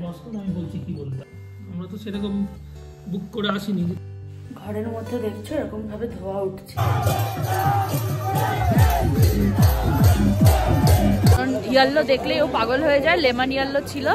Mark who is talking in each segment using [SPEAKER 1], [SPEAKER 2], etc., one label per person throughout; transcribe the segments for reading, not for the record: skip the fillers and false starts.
[SPEAKER 1] বসুন, আমি বলছি কি বলতে। আমরা তো সেরকম বুক করে আসিনি।
[SPEAKER 2] ঘরের মধ্যে দেখছো এরকম ভাবে ধোয়া উঠছে। ইয়েলো দেখলেই ও পাগল হয়ে যায়, লেমন ইয়েলো ছিল।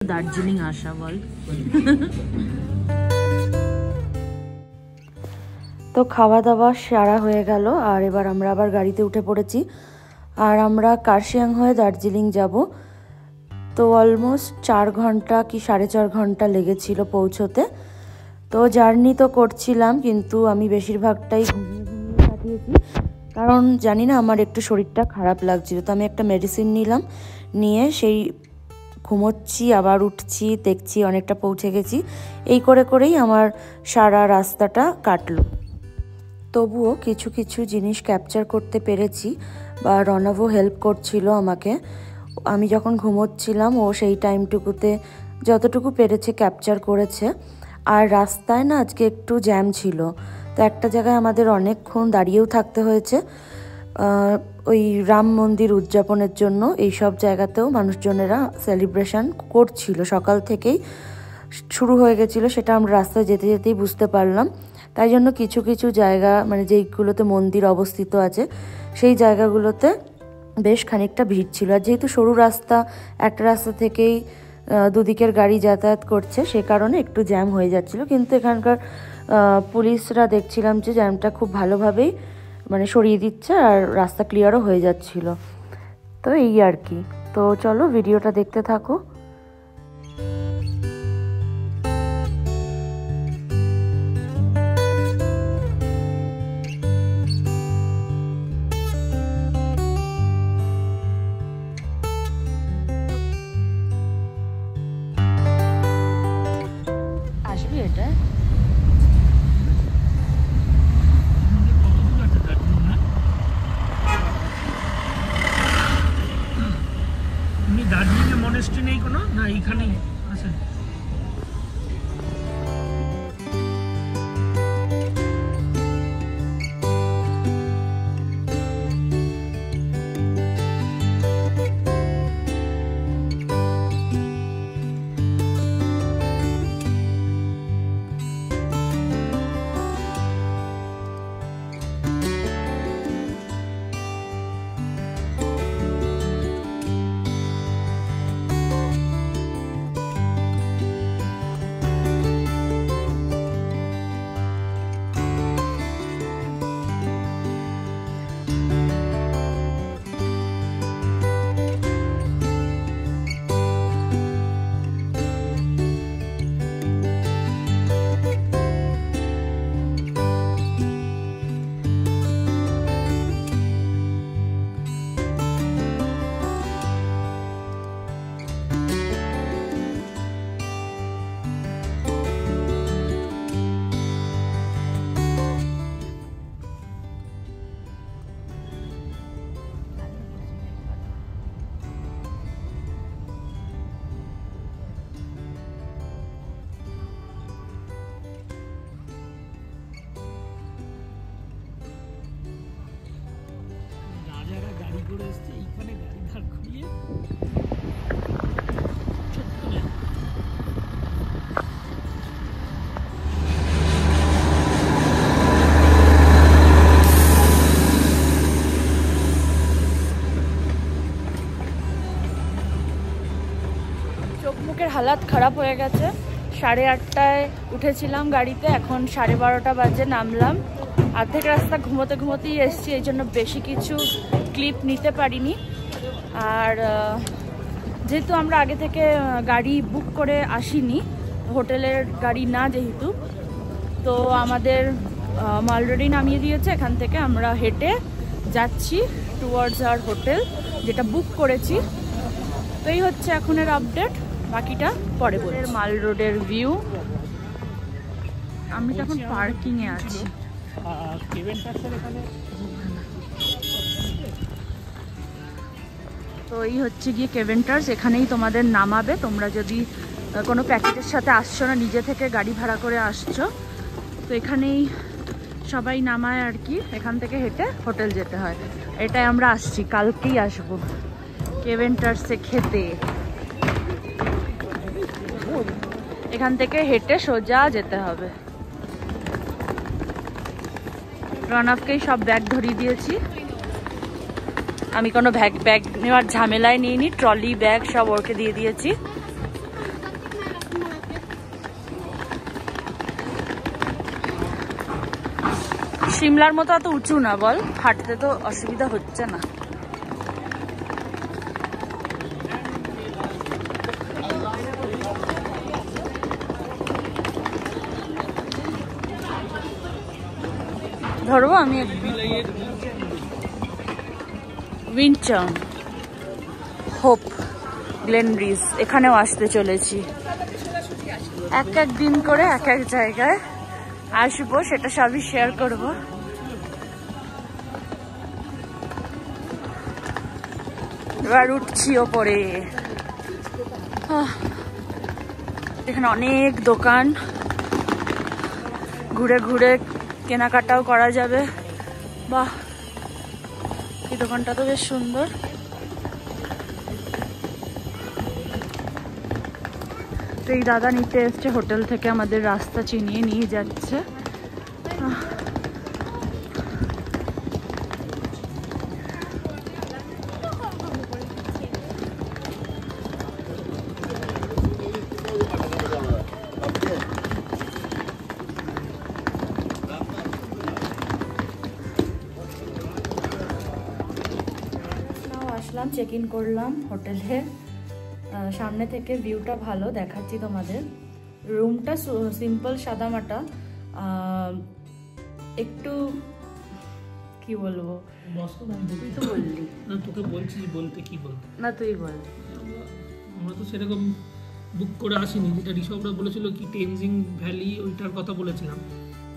[SPEAKER 2] দার্জিলিং আসা বল। তো খাওয়া দাওয়া সারা হয়ে গেল, আর এবার আমরা আবার গাড়িতে উঠে পড়েছি, আর আমরা কার্শিয়াং হয়ে দার্জিলিং যাব। তো অলমোস্ট 4 ঘন্টা কি 4.5 ঘন্টা লেগেছিল পৌঁছোতে। তো জার্নি তো করছিলাম, কিন্তু আমি বেশিরভাগটাই ঘুমিয়ে ঘুমিয়ে কাটিয়েছি, কারণ জানি না আমার একটু শরীরটা খারাপ লাগছিল। তো আমি একটা মেডিসিন নিলাম, নিয়ে সেই ঘুমোচ্ছি, আবার উঠছি, দেখছি অনেকটা পৌঁছে গেছি। এই করে করেই আমার সারা রাস্তাটা কাটলো। তবুও কিছু কিছু জিনিস ক্যাপচার করতে পেরেছি, বা রণবও হেল্প করছিল আমাকে। আমি যখন ঘুমোচ্ছিলাম ও সেই টাইমটুকুতে যতটুকু পেরেছে ক্যাপচার করেছে। আর রাস্তায় না আজকে একটু জ্যাম ছিল, তো একটা জায়গায় আমাদের অনেকক্ষণ দাঁড়িয়েও থাকতে হয়েছে। ওই রাম মন্দির উদযাপনের জন্য এই সব জায়গাতেও মানুষজনেরা সেলিব্রেশন করছিল, সকাল থেকেই শুরু হয়ে গেছিলো, সেটা আমরা রাস্তায় যেতে যেতেই বুঝতে পারলাম। তাই জন্য কিছু কিছু জায়গা মানে যেইগুলোতে মন্দির অবস্থিত আছে সেই জায়গাগুলোতে বেশ খানিকটা ভিড় ছিল। আর যেহেতু সরু রাস্তা, একটা রাস্তা থেকেই দুদিকের গাড়ি যাতায়াত করছে, সে কারণে একটু জ্যাম হয়ে যাচ্ছিল। কিন্তু এখানকার পুলিশরা দেখছিলাম যে জ্যামটা খুব ভালোভাবেই মানে সরিয়ে দিচ্ছে আর রাস্তা ক্লিয়ারও হয়ে যাচ্ছিল। তো এই আর কি। তো চলো ভিডিওটা দেখতে থাকো। আসবি এটা
[SPEAKER 1] দার্জিলিং এ মনেস্ট্রি নেই কোনো না, এইখানেই আছে।
[SPEAKER 2] মুখের হালাত খারাপ হয়ে গেছে। 8:30টায় উঠেছিলাম গাড়িতে, এখন 12:30 বাজে নামলাম। অর্ধেক রাস্তা ঘুমোতে ঘুমোতেই এসছি, এই জন্য বেশি কিছু ক্লিপ নিতে পারিনি। আর যেহেতু আমরা আগে থেকে গাড়ি বুক করে আসিনি, হোটেলের গাড়ি না যেহেতু, তো আমাদের অলরেডি নামিয়ে দিয়েছে। এখান থেকে আমরা হেঁটে যাচ্ছি টুয়ার্ডস আওয়ার হোটেল, যেটা বুক করেছি। তো এই হচ্ছে এখনের আপডেট, বাকিটা পরে বলি। মাল রোডের ভিউ। আমি তো এখন পার্কিং এ আছি। তো এই হচ্ছে গিয়ে কেভেন্টার্স, এখানেই তোমাদের নামাবে। তোমরা যদি কোনো প্যাকেজের সাথে আসছো না, নিজে থেকে গাড়ি ভাড়া করে আসছো, তো এখানেই সবাই নামায় আর কি। এখান থেকে হেঁটে হোটেল যেতে হয়। এটাই আমরা আসছি, কালকেই আসবো কেভেন্টার্সে খেতে। এখান থেকে হেঁটে সোজা যেতে হবে। রনবকেই সব ব্যাগ ধরিয়ে দিয়েছি, আমি কোনো ব্যাগ নেওয়ার ঝামেলায় নিইনি। ট্রলি ব্যাগ সব ওকে দিয়ে দিয়েছি। সিমলার মতো অত উঁচু না বল, হাঁটতে তো অসুবিধা হচ্ছে না। ধরবো আমি উইন্ডচার্ন, হোপ, গ্লেনব্রিজ, এখানেও আসতে চলেছি। এক এক দিন করে এক এক জায়গায় আসবো, সেটা সবই শেয়ার করব। এবার উঠছি ওপরে। এখানে অনেক দোকান, ঘুরে ঘুরে কেনাকাটাও করা যাবে। বাহ, এই দোকানটা তো বেশ সুন্দর। তো এই দাদা নিতে এসছে হোটেল থেকে, আমাদের রাস্তা চিনিয়ে নিয়ে যাচ্ছে। চেক ইন করলাম হোটেলে। সামনে থেকে ভিউটা ভালো দেখাচ্ছি তোমাদের। রুমটা সিম্পল সাদামাটা, একটু কি বলবো, তুই তো বললি
[SPEAKER 1] না, তোকে বলছি বলতে কি বলতে
[SPEAKER 2] না, তুই বল।
[SPEAKER 1] আমরা তো সেরকম বুক করে আসিনি, যেটা ঋষভরা বলেছিল কি টেনজিং ভ্যালি ওইটার কথা বলেছিলাম,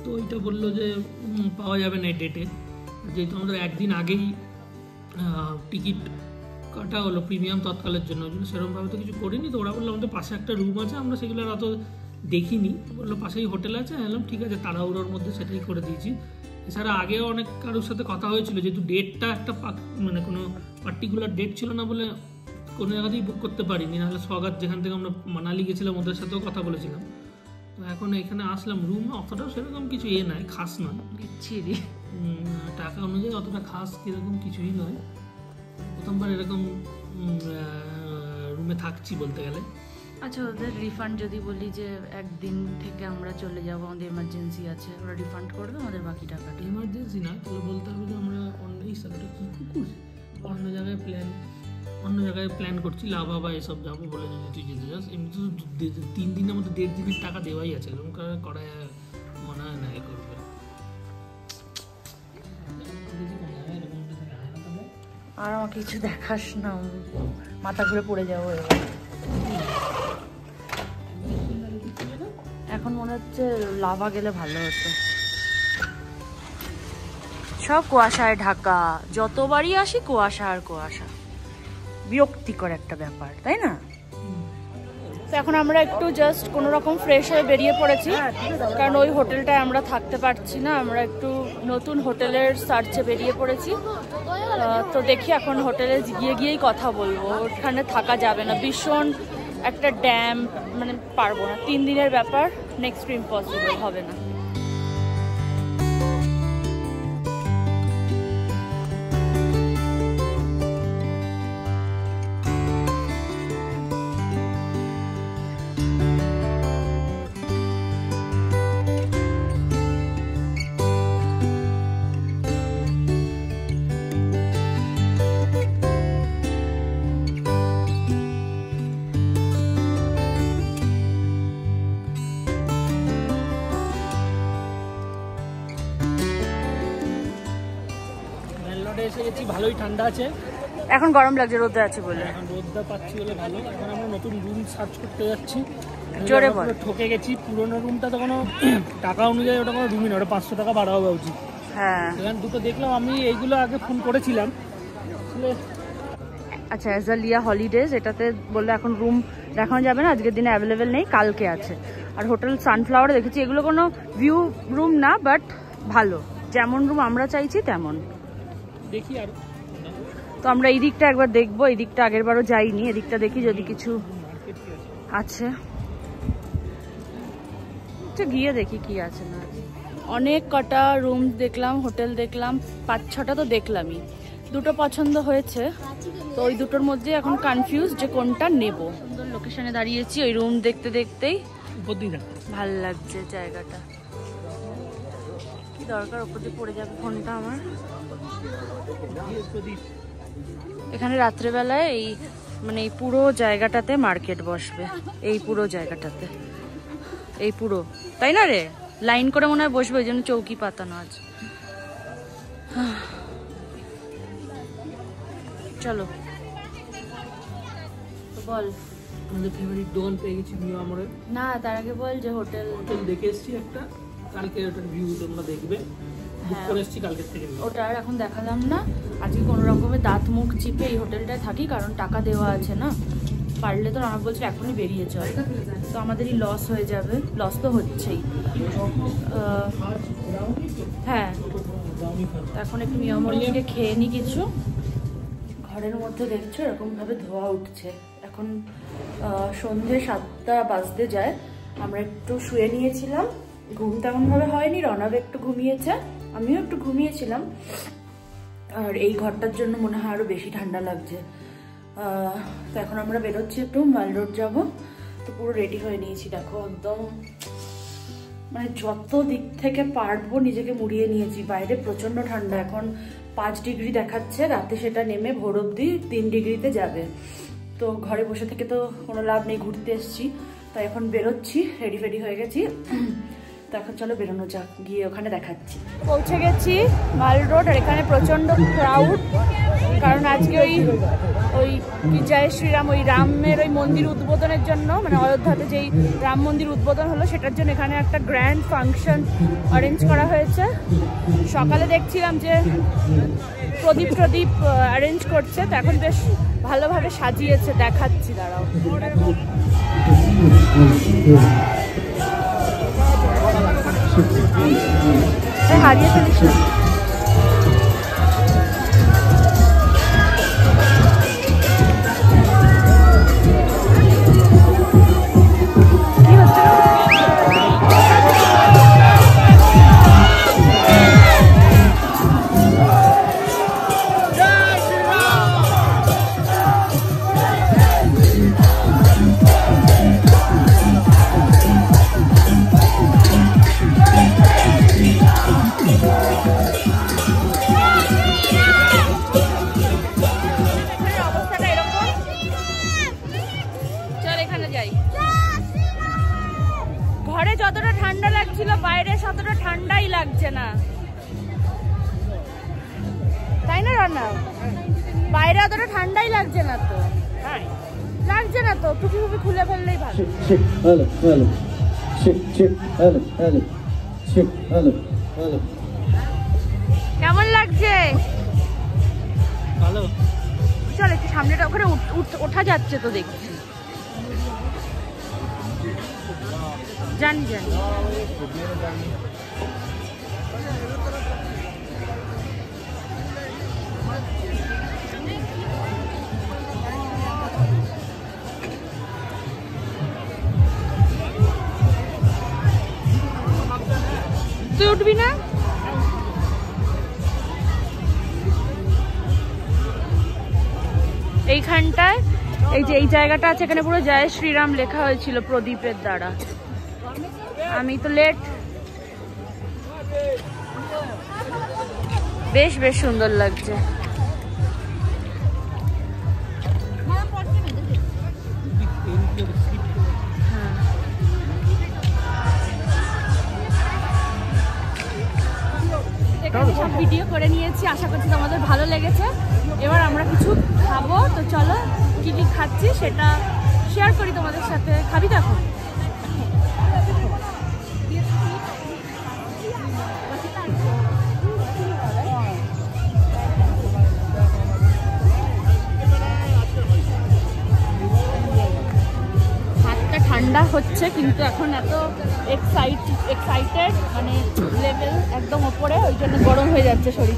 [SPEAKER 1] তো ওইটা বললো যে পাওয়া যাবে না এই ডেটে, যেহেতু আমাদের একদিন আগেই টিকিট কাটা হলো প্রিমিয়াম তৎকালের জন্য, ওই জন্য সেরকমভাবে তো কিছু করিনি। তো ওরা বললো আমাদের পাশে একটা রুম আছে, আমরা সেগুলো অত দেখিনি, বললো পাশেই হোটেল আছে। বললাম ঠিক আছে, তাড়াহুড়োর মধ্যে সেটাই করে দিয়েছি। এছাড়া আগেও অনেক কারোর সাথে কথা হয়েছিল, যেহেতু ডেটটা একটা মানে কোনো পার্টিকুলার ডেট ছিল না বলে কোনো জায়গাতেই বুক করতে পারিনি, নাহলে স্বাগত যেখান থেকে আমরা মানালি গেছিলাম ওদের সাথেও কথা বলেছিলাম। তো এখন এখানে আসলাম, রুম অতটাও সেরকম কিছু নয়, খাস নয়,
[SPEAKER 2] বিচ্ছিরি
[SPEAKER 1] টাকা অনুযায়ী অতটা খাস কিরকম কিছুই নয়। প্রথমবার এরকম রুমে থাকছি বলতে গেলে।
[SPEAKER 2] আচ্ছা, ওদের রিফান্ড যদি বলি যে একদিন থেকে আমরা চলে যাবো, আমাদের এমার্জেন্সি আছে, ওরা রিফান্ড করবে আমাদের বাকি টাকাটা?
[SPEAKER 1] এমার্জেন্সি না, তাহলে বলতে হবে যে আমরা অন্য এই সাথে কী কুকুর অন্য জায়গায় প্ল্যান করছি, লাভা বা এসব যাবো বলে যদি তুই যেতে চাস। এমনি তো 3 দিনের মধ্যে 1.5 দিনের টাকা দেওয়াই আছে, এরকম করা মনে হয় না এ করবে।
[SPEAKER 2] আর আমাকে কিছু দেখাস না, মাথা ঘুরে পড়ে যাবো এবার। এখন মনে হচ্ছে লাভা গেলে ভালো হতো। সব কুয়াশায় ঢাকা, যতবারই আসি কুয়াশা আর কুয়াশা, বিরক্তিকর একটা ব্যাপার, তাই না? তো এখন আমরা একটু জাস্ট কোনো রকম ফ্রেশ হয়ে বেরিয়ে পড়েছি, কারণ ওই হোটেলটায় আমরা থাকতে পারছি না। আমরা একটু নতুন হোটেলের সার্চে বেরিয়ে পড়েছি। তো দেখি এখন হোটেলে গিয়েই কথা বলবো, ওখানে থাকা যাবে না, ভীষণ একটা ড্যাম, মানে পারবো না, 3 দিনের ব্যাপার, নেক্সট ইম্পসিবল হবে না।
[SPEAKER 1] এসে গেছি, ভালোই ঠান্ডা আছে,
[SPEAKER 2] এখন গরম লাগছে, রোদে আছে বলে।
[SPEAKER 1] এখন রোদটা পাচ্ছি বলে ভালো। এখন আমরা নতুন রুম সার্চ করতে যাচ্ছি।
[SPEAKER 2] জোরে বল।
[SPEAKER 1] ঠকে গেছি, পুরোনো রুমটা তো কোনো টাকা অনুযায়ী ওটা কোনো রুমই না, ওটা 500 টাকা ভাড়া হওয়া উচিত।
[SPEAKER 2] হ্যাঁ,
[SPEAKER 1] এখানে দুটো দেখলাম, আমি এইগুলো আগে ফোন করেছিলাম।
[SPEAKER 2] আচ্ছা, অ্যাজালিয়া হলিডেজ, এটাতে বললে এখন রুম দেখানো যাবে না, আজকের দিনে অ্যাভেলেবেল নেই, কালকে আছে। আর হোটেল সানফ্লাওয়ারে দেখেছি, এগুলো কোনো ভিউ রুম না, বাট ভালো, যেমন রুম আমরা চাইছি তেমন।
[SPEAKER 1] দেখি আর
[SPEAKER 2] তো আমরা এই দিকটা একবার দেখবো, এই দিকটা আগের বারও যাইনি, এদিকটা দেখি যদি কিছু আছে, গিয়ে দেখি কি আছে না। অনেক কটা রুম দেখলাম, হোটেল দেখলাম, 5-6টা তো দেখলামই, দুটো পছন্দ হয়েছে। তো ওই দুটোর মধ্যে এখন কনফিউজ যে কোনটা নেব। সুন্দর লোকেশনে দাঁড়িয়েছি, ওই রুম দেখতে দেখতেই ভাল লাগছে জায়গাটা। কি দরকার ওপর দিয়ে পড়ে যাবে ফোনটা আমার। এখানে রাত্রেবেলায় এই মানে এই পুরো জায়গাটাতে মার্কেট বসবে, এই পুরো জায়গাটাতে, এই পুরো, তাই না রে? লাইন করে মনে হয় বসবে, ওই জন্য চৌকি পাতানো আছে। চলো বল,
[SPEAKER 1] আমাদের ফেভারিট দোকান পেয়ে গেছি নিউ আমরে।
[SPEAKER 2] না তার আগে বল যে হোটেল
[SPEAKER 1] দেখে এসেছি একটা, কালকে ওটার ভিউ তোমরা দেখবে, বুক করে এসেছি কালকের থেকে।
[SPEAKER 2] ওটা আর এখন দেখালাম না, আজকে কোনো রকমের দাঁত মুখ চিপে এই হোটেলটায় থাকি, কারণ টাকা দেওয়া আছে না। পারলে তো রানা বলছিল এখনই বেরিয়ে চল, তো আমাদেরই লস হয়ে যাবে, লস তো হচ্ছেই। হ্যাঁ, এখন একটু নিয়মর থেকে খেয়ে নিই কিছু। ঘরের মধ্যে দেখছো এরকমভাবে ধোয়া উঠছে, এখন সন্ধ্যে 7টা বাজতে যায়। আমরা একটু শুয়ে নিয়েছিলাম, ঘুম তেমনভাবে হয়নি, রনাব একটু ঘুমিয়েছে, আমিও একটু ঘুমিয়েছিলাম। আর এই ঘরটার জন্য মনে হয় আরও বেশি ঠান্ডা লাগছে। তো এখন আমরা বেরোচ্ছি, একটু মাল রোড যাবো। তো পুরো রেডি হয়ে নিয়েছি, দেখো একদম মানে যত দিক থেকে পারবো নিজেকে মুড়িয়ে নিয়েছি। বাইরে প্রচণ্ড ঠান্ডা, এখন 5 ডিগ্রি দেখাচ্ছে, রাতে সেটা নেমে ভোর অবধি 3 ডিগ্রিতে যাবে। তো ঘরে বসে থেকে তো কোনো লাভ নেই, ঘুরতে এসেছি, তাই এখন বেরোচ্ছি, রেডি ফেডি হয়ে গেছি। তো এখন চলো বেরোনো যাক, গিয়ে ওখানে দেখাচ্ছি। পৌঁছে গেছি মাল রোড, আর এখানে প্রচণ্ড ক্রাউড, কারণ আজকে ওই জয় শ্রীরাম, ওই রামের ওই মন্দির উদ্বোধনের জন্য, মানে অযোধ্যাতে যেই রাম মন্দির উদ্বোধন হলো সেটার জন্য এখানে একটা গ্র্যান্ড ফাংশন অ্যারেঞ্জ করা হয়েছে। সকালে দেখছিলাম যে প্রদীপ অ্যারেঞ্জ করছে, তো এখন বেশ ভালোভাবে সাজিয়েছে, দেখাচ্ছি, দাঁড়াও। হারিয়ে ফেলিস না। ঘরে যতটা ঠান্ডা লাগছিল বাইরে ততটা ঠান্ডাই লাগছে না, তাই না রান্না? বাইরে অতটা ঠান্ডাই লাগছে না তো, লাগছে না তো, টুপি ফুপি খুলে ফেললেই ভালো। কেমন লাগছে?
[SPEAKER 1] ভালো।
[SPEAKER 2] চল একটু সামনেটা, ওখানে ওঠা যাচ্ছে তো দেখছি। জানি তুই উঠবি না? এইখানটায় এই যে এই জায়গাটা আছে, এখানে পুরো জয় শ্রীরাম লেখা হয়েছিল প্রদীপের দ্বারা। আমি তো লেট। বেশ সুন্দর লাগছে। সব ভিডিও করে নিয়েছি, আশা করছি তোমাদের ভালো লেগেছে। এবার আমরা কিছু খাবো, তো চলো কি কি খাচ্ছি সেটা শেয়ার করি তোমাদের সাথে। খাবি দেখো। হাতটা ঠান্ডা হচ্ছে, কিন্তু এখন এত এক্সাইটেড, মানে লেভেল একদম ওপরে, ওই জন্য গরম হয়ে যাচ্ছে শরীর।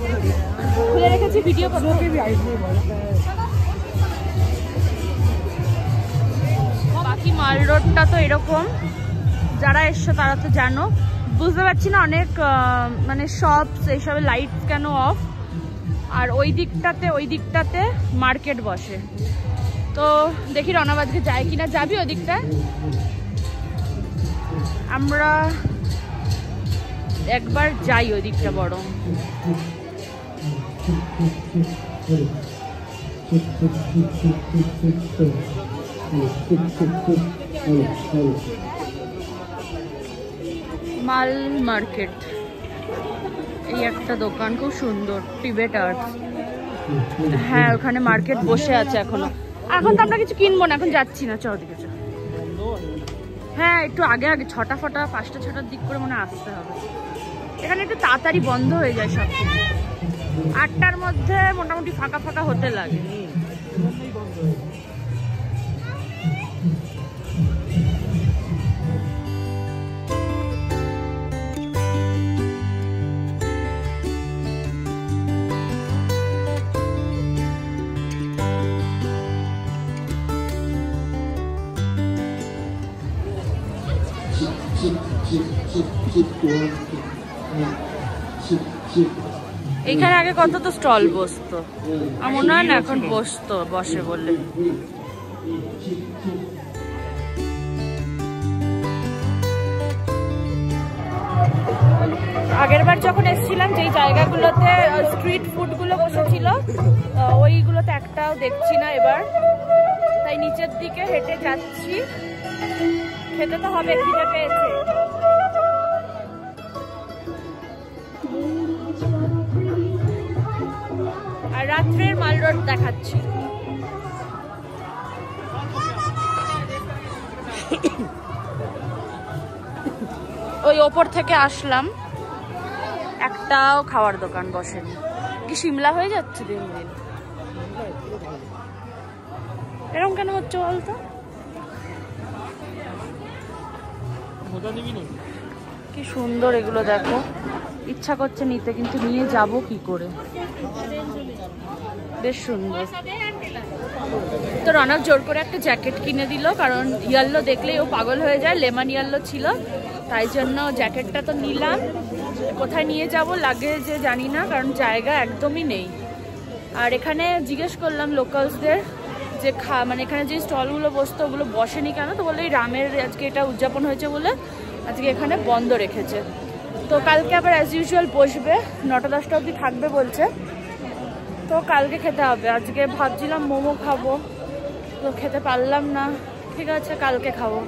[SPEAKER 2] খুলে রেখেছি ভিডিও করতে। বাকি মাল রোডটা তো এরকম, যারা এসছো তারা তো জানো। বুঝতে পারছি না অনেক মানে শপস এইসবে লাইট কেন অফ, আর ওই দিকটাতে মার্কেট বসে। তো দেখি রনাবাদকে যায় কিনা। যাবি ওই দিকটায়? আমরা একবার যাই ওই দিকটা বরং। মাল মার্কেট, এই একটা দোকান খুব সুন্দর, টিবেট আর্টস। হ্যাঁ, ওখানে মার্কেট বসে আছে এখনো। এখন তো আমরা কিছু কিনবো না, এখন যাচ্ছি না। চল দিকে চল। হ্যাঁ, একটু আগে 6টা 5টা-6টার দিক করে মনে আসতে হবে। এখানে একটু তাড়াতাড়ি বন্ধ হয়ে যায় সব কিছু। 8টার মধ্যে মোটামুটি ফাঁকা হতে লাগে। এখানে আগে কত তো স্টল বসতো, আমার মনে হয় না এখন বসে বললে। আগে আগেরবার যখন এসেছিলাম যেই জায়গাগুলোতে স্ট্রিট ফুডগুলো বসেছিল ওইগুলোতে একটাও দেখছি না এবার, তাই নিচের দিকে হেঁটে যাচ্ছি। খেতে তো হবে, খিদে পেয়েছে। আর রাত্রের মাল রোড দেখাচ্ছি। ওই ওপর থেকে আসলাম, একটাও খাওয়ার দোকান বসেনি। কি সিমলা হয়ে যাচ্ছে দিন দিন, এরকম কেন হচ্ছে বলতো? কি সুন্দর এগুলো দেখো, ইচ্ছা করছে নিতে, কিন্তু নিয়ে যাব কি করে? বেশ সুন্দর। তো রনক জোর করে একটা জ্যাকেট কিনে দিল, কারণ ইয়েলো দেখলেই ও পাগল হয়ে যায়। লেমন ইয়েলো ছিল, তাই জন্য জ্যাকেটটা তো নিলাম। কোথায় নিয়ে যাব লাগেজে জানি না, কারণ জায়গা একদমই নেই। আর এখানে জিজ্ঞেস করলাম লোকালসদের যে মানে এখানে যে স্টলগুলো বসতো ওগুলো বসেনি কেন, তো বললো এই রামের আজকে এটা উদযাপন হয়েছে বলে আজকে এখানে বন্ধ রেখেছে। তো কালকে আবার অ্যাজ ইউজুয়াল বসবে, 9টা-10টা অবধি থাকবে বলছে। তো কালকে খেতে হবে। আজকে ভাবছিলাম মোমো খাবো, তো খেতে পারলাম না। ঠিক আছে, কালকে খাবো।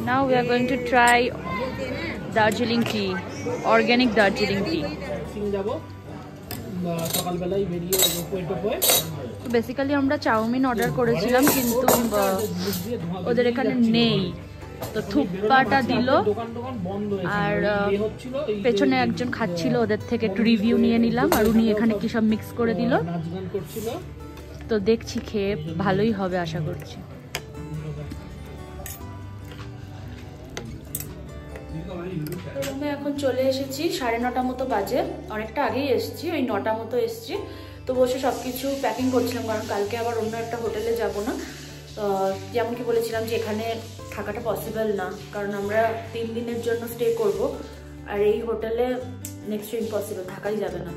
[SPEAKER 2] Now we are going to try Darjeeling tea, organic Darjeeling tea. Basically আমরা চাউমিন অর্ডার করেছিলাম, কিন্তু ওদের এখানে নেই, তো থুপ্পাটা দিল। আর পেছনে একজন খাচ্ছিল, ওদের থেকে একটু রিভিউ নিয়ে নিলাম। আর উনি এখানে কি সব মিক্স করে দিল, তো দেখছি, খেয়ে ভালোই হবে আশা করছি। রুমে এখন চলে এসেছি, 9:30 মতো বাজে। অনেকটা আগেই এসেছি, ওই 9টা মতো এসেছি। তো বসে সব কিছু প্যাকিং করছিলাম, কারণ কালকে আবার অন্য একটা হোটেলে যাব না। যেমন কি বলেছিলাম যে এখানে থাকাটা পসিবল না, কারণ আমরা 3 দিনের জন্য স্টে করব। আর এই হোটেলে নেক্সট ইম্পসিবল, থাকাই যাবে না।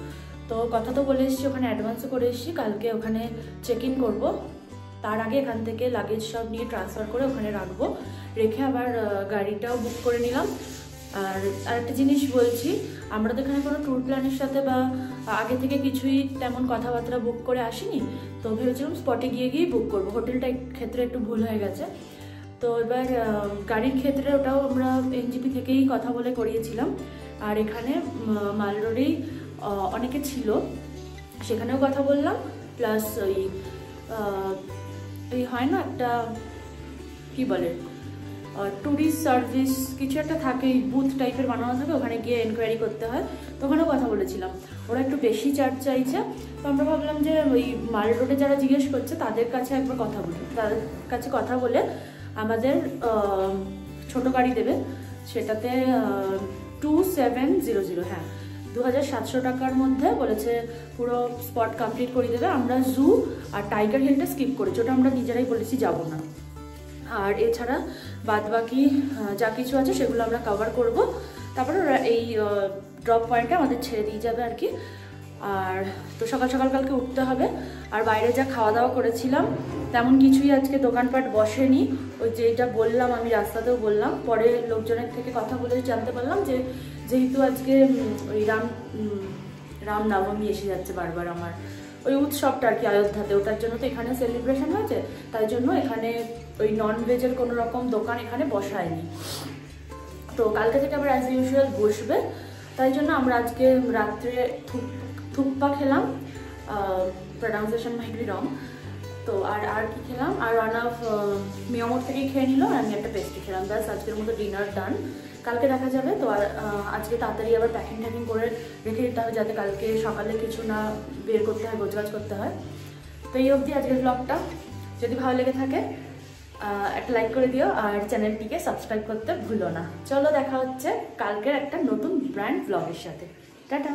[SPEAKER 2] তো কথা তো বলে এসেছি, ওখানে অ্যাডভান্সও করে এসেছি। কালকে ওখানে চেক ইন করবো, তার আগে এখান থেকে লাগেজ সব নিয়ে ট্রান্সফার করে ওখানে রাখবো। রেখে আবার গাড়িটাও বুক করে নিলাম। আর আরেকটা জিনিস বলছি, আমরা তো এখানে কোনো ট্যুর প্ল্যানের সাথে বা আগে থেকে কিছুই তেমন কথাবার্তা বুক করে আসিনি। তো ভেবেছিলাম স্পটে গিয়েই বুক করবো। হোটেলটা ক্ষেত্রে একটু ভুল হয়ে গেছে। তো এবার গাড়ির ক্ষেত্রে ওটাও আমরা এনজিপি থেকেই কথা বলে করিয়েছিলাম। আর এখানে মাল রোডেই অনেকে ছিল, সেখানেও কথা বললাম। প্লাস ওই হয় না একটা কি বলে ট্যুরিস্ট সার্ভিস কিছু একটা থাকে, বুথ টাইপের বানানো থাকে, ওখানে গিয়ে এনকোয়ারি করতে হয়। তো ওখানেও কথা বলেছিলাম, ওরা একটু বেশি চার্জ চাইছে। তো আমরা ভাবলাম যে ওই মাল রোডে যারা জিজ্ঞেস করছে তাদের কাছে একবার কথা বলি। তাদের কাছে কথা বলে আমাদের ছোটো গাড়ি দেবে, সেটাতে 2700, হ্যাঁ 2700 টাকার মধ্যে বলেছে পুরো স্পট কমপ্লিট করে দেবে। আমরা জু আর টাইগার হিলটা স্কিপ করেছি, ওটা আমরা নিজেরাই বলেছি যাবো না। আর এছাড়া বাদবাকি যা কিছু আছে সেগুলো আমরা কভার করব। তারপরে এই ড্রপ পয়েন্টে আমাদের ছেড়ে দিয়ে যাবে আর কি। আর তো সকাল সকাল কালকে উঠতে হবে। আর বাইরে যা খাওয়া দাওয়া করেছিলাম তেমন কিছুই আজকে দোকানপাট বসেনি। ওই যেটা বললাম আমি রাস্তাতেও বললাম, পরে লোকজনের থেকে কথা বলে জানতে পারলাম যে যেহেতু আজকে ওই রামনবমী এসে যাচ্ছে বারবার, আমার ওই উৎসবটা আর কি অযোধ্যাতে, ওটার জন্য তো এখানে সেলিব্রেশন হয়েছে, তাই জন্য এখানে ওই ননভেজের কোনো রকম দোকান এখানে বসায়নি। তো কালকে থেকে আবার অ্যাজ ইউজুয়াল বসবে, তাই জন্য আমরা আজকে রাত্রে থুপ্পা খেলাম, প্রনাউন্সিয়েশন মাইট বি রং। তো আর কি খেলাম, আর ওয়ান অফ মিয়ামোর থেকেই খেয়ে নিল, আর আমি একটা পেস্ট্রি খেলাম। ব্যাস আজকের মতো ডিনার ডান। কালকে দেখা যাবে। তো আর আজকে তাড়াতাড়ি আবার প্যাকিং করে রেখে দিতে হবে, যাতে কালকে সকালে কিছু না বের করতে হয়, গোছগাছ করতে হয়। তো এই অবধি আজকের ব্লগটা। যদি ভালো লেগে থাকে একটা লাইক করে দিও, আর চ্যানেলটিকে সাবস্ক্রাইব করতে ভুলো না। চলো দেখা হচ্ছে কালকের একটা নতুন ব্র্যান্ড ব্লগের সাথে। টাটা।